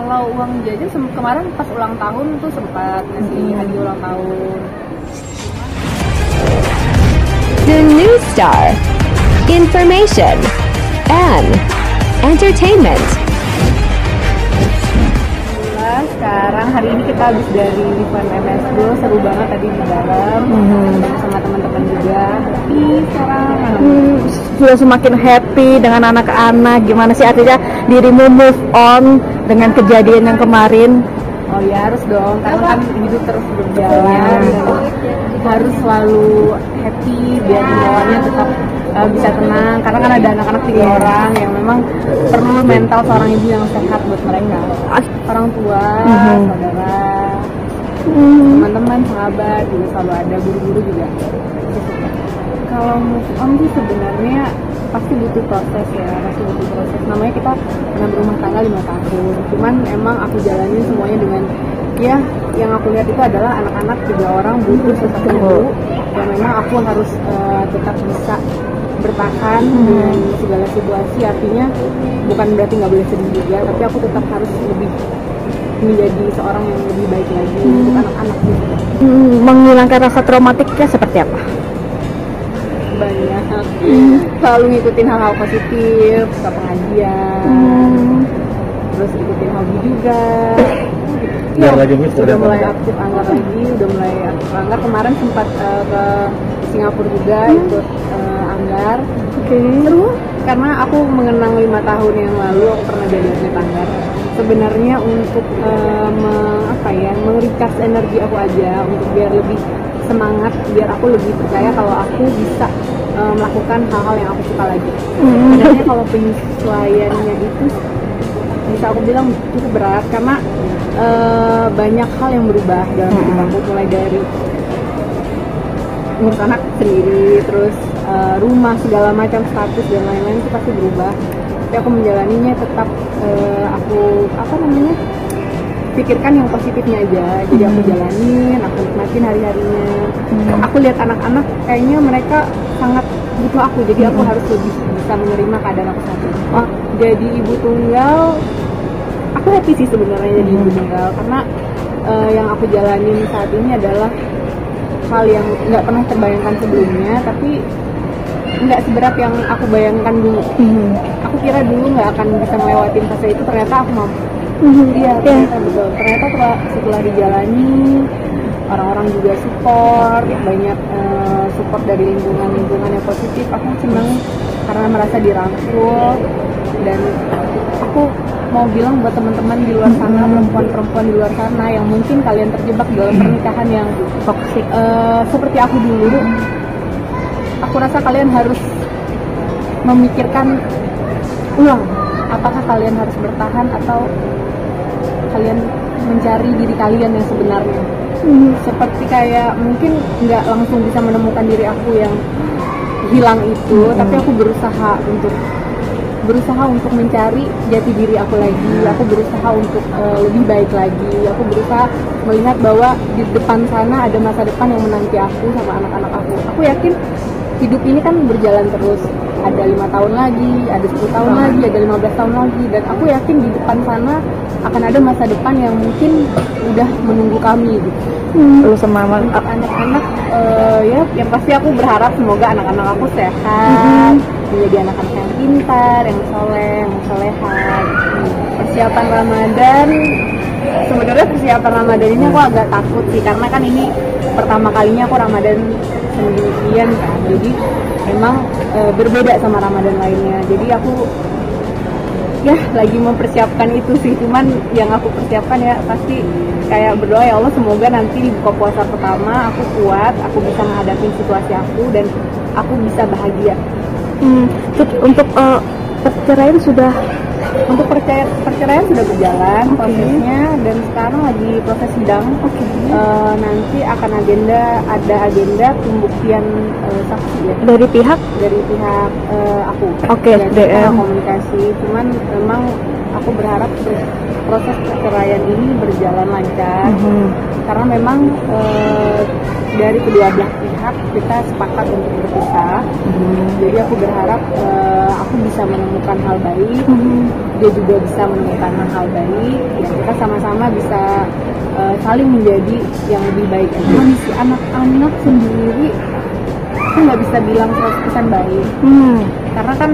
Kalau uang jajan kemarin pas ulang tahun tuh sempat ngasih hadiah ulang tahun. The New Star, information and entertainment. Sekarang hari ini kita habis dari event MSGO, seru banget tadi di dalam sama teman-teman juga. Tapi sekarang sudah semakin happy dengan anak-anak. Gimana sih artinya dirimu move on dengan kejadian yang kemarin? Oh ya harus dong, karena kan hidup terus berjalan dan harus selalu happy biar bawahnya tetap bisa tenang. Karena kan ada anak-anak 3 orang yang memang perlu mental seorang ibu yang sehat buat mereka. Orang tua, saudara, teman-teman, sahabat juga selalu ada, guru-guru juga. Kalau move on sih sebenarnya pasti butuh proses ya, pasti butuh proses. Namanya kita pernah berumah tangga 5 tahun. Cuman emang aku jalanin semuanya dengan ya yang aku lihat itu adalah anak-anak 3 orang butuh sosok ibu dan memang aku harus tetap bisa bertahan dengan segala situasi. Artinya bukan berarti nggak boleh sedih juga, tapi aku tetap harus lebih menjadi seorang yang lebih baik lagi untuk anak-anak gitu. Menghilangkan rasa traumatiknya seperti apa? Banyak selalu ngikutin hal-hal positif, ke pengajian, terus ikutin hobi juga. Biar lagi udah mulai aktif anggar lagi, udah mulai aktif anggar. Kemarin sempat ke Singapura juga ikut anggar. Seru karena aku mengenang 5 tahun yang lalu aku pernah jadi atlet anggar. Sebenarnya untuk mengrecharge energi aku aja, untuk biar lebih semangat, biar aku lebih percaya kalau aku bisa melakukan hal-hal yang aku suka lagi. Sebenarnya kalau penyesuaiannya itu bisa aku bilang cukup berat karena banyak hal yang berubah dalam hidup aku, mulai dari ngurus anak sendiri, terus rumah, segala macam status dan lain-lain itu pasti berubah. Tapi aku menjalaninya tetap aku pikirkan yang positifnya aja. Jadi aku jalanin, aku nikmatin hari-harinya. Aku lihat anak-anak kayaknya mereka sangat butuh aku, jadi aku harus lebih bisa menerima keadaan aku saat ini. Jadi ibu tunggal, aku happy sih sebenarnya jadi ibu tunggal karena yang aku jalanin saat ini adalah hal yang nggak pernah terbayangkan sebelumnya, tapi nggak seberat yang aku bayangkan dulu. Aku kira dulu nggak akan bisa melewatin fase itu, ternyata aku mampu. Iya, ternyata betul. Ternyata setelah dijalani, orang-orang juga support, banyak support dari lingkungan yang positif. Aku senang karena merasa dirangkul, dan aku mau bilang buat teman-teman di luar sana, perempuan-perempuan di luar sana yang mungkin kalian terjebak dalam pernikahan yang toksik seperti aku dulu, aku rasa kalian harus memikirkan ulang, apakah kalian harus bertahan atau kalian mencari diri kalian yang sebenarnya. Seperti kayak mungkin nggak langsung bisa menemukan diri aku yang hilang itu, tapi aku berusaha untuk mencari jati diri aku lagi. Aku berusaha untuk lebih baik lagi. Aku berusaha melihat bahwa di depan sana ada masa depan yang menanti aku sama anak-anak aku. Aku yakin hidup ini kan berjalan terus. Ada 5 tahun lagi, ada 10 tahun lagi, ada 15 tahun lagi, dan aku yakin di depan sana akan ada masa depan yang mungkin udah menunggu kami gitu. Lu sama anak-anak ya yang pasti aku berharap semoga anak-anak aku sehat, menjadi anak-anak yang pintar, yang soleh, yang solehat. Persiapan Ramadan, sebenarnya persiapan Ramadan ini aku agak takut sih, karena kan ini pertama kalinya aku Ramadan sendirian kan, jadi memang berbeda sama Ramadan lainnya. Jadi aku ya lagi mempersiapkan itu sih, cuman yang aku persiapkan ya pasti kayak berdoa, ya Allah semoga nanti di buka puasa pertama aku kuat, aku bisa menghadapi situasi aku dan aku bisa bahagia. Untuk perceraian sudah sudah berjalan prosesnya, dan sekarang lagi proses sidang. Nanti akan ada agenda pembuktian saksi ya dari pihak aku. DM komunikasi. Cuman memang aku berharap proses perceraian ini berjalan lancar, karena memang dari kedua belah pihak kita sepakat untuk berpisah. Jadi aku berharap aku bisa menemukan hal baik, dia juga bisa menemukan hal baik, ya kita sama-sama bisa saling menjadi yang lebih baik. Kondisi anak-anak sendiri aku nggak bisa bilang 100% baik, karena kan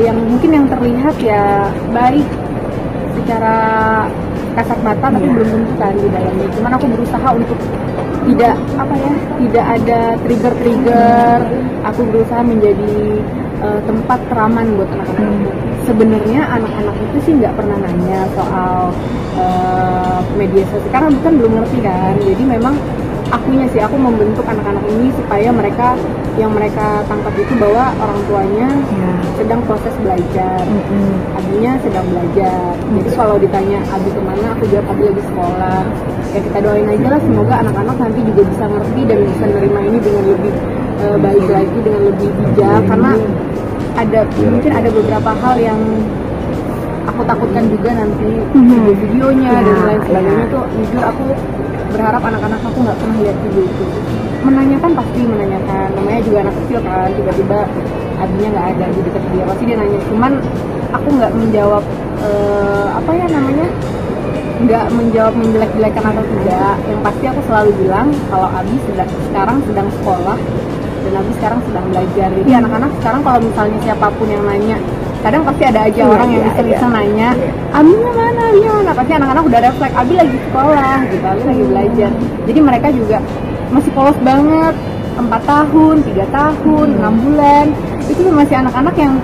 yang mungkin yang terlihat ya baik secara kasat mata, tapi belum tentu kan di dalamnya. Cuman aku berusaha untuk tidak ada trigger. Aku berusaha menjadi tempat teraman buat anak-anak itu. Sebenarnya anak-anak itu sih nggak pernah nanya soal media sosial karena bukan belum ngerti kan. Jadi memang aku membentuk anak-anak ini supaya mereka tangkap itu bahwa orang tuanya sedang proses belajar, Abinya sedang belajar. Jadi kalau ditanya Abi kemana, aku jawab Abi lagi sekolah. Ya kita doain aja lah, semoga anak-anak nanti juga bisa ngerti dan bisa menerima ini dengan lebih baik lagi, dengan lebih bijak. Karena mungkin ada beberapa hal yang aku takutkan juga nanti video-videonya dan lain sebagainya tuh. Jujur aku berharap anak-anak aku nggak pernah lihat video itu. Menanyakan pasti menanyakan, namanya juga anak kecil kan, tiba-tiba abinya nggak ada di dekat dia, pasti dia nanya. Cuman aku nggak menjawab nggak menjawab menjelek-jelekan atau tidak. Yang pasti aku selalu bilang kalau Abi sekarang sedang sekolah dan Abi sekarang sedang belajar. Jadi anak-anak sekarang kalau misalnya siapapun yang nanya, kadang pasti ada aja orang yang bisa nanya, Abinya mana? Pasti anak-anak udah refleks, Abi lagi sekolah gitu, Abi lagi belajar. Jadi mereka juga masih polos banget, 4 tahun, 3 tahun, 6 bulan. Itu masih anak-anak yang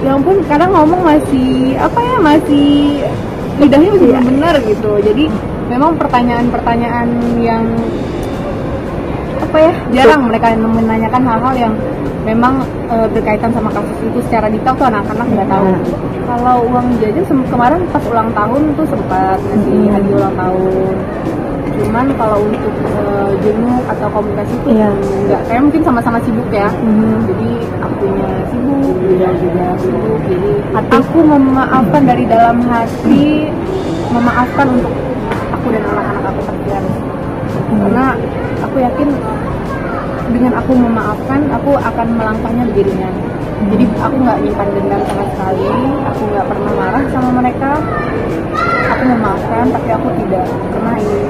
ya ampun, kadang ngomong masih lidahnya masih belum benar gitu. Jadi memang pertanyaan-pertanyaan yang jarang mereka menanyakan hal-hal yang memang berkaitan sama kasus itu secara detail tuh anak-anak nggak tahu. Kalau uang jajan kemarin pas ulang tahun tuh sempat ngasih hadiah ulang tahun. Cuman kalau untuk jenguk atau komunikasi itu nggak, kayak mungkin sama-sama sibuk ya. Jadi akunya sibuk, dia juga sibuk. Jadi aku memaafkan dari dalam hati, memaafkan untuk aku dan anak-anak aku sekian. Karena aku yakin dengan aku memaafkan, aku akan melangkahnya lebih ringan. Jadi aku nggak nyimpan dendam sama sekali, aku nggak pernah marah sama mereka. Aku memaafkan, tapi aku tidak pernah ingin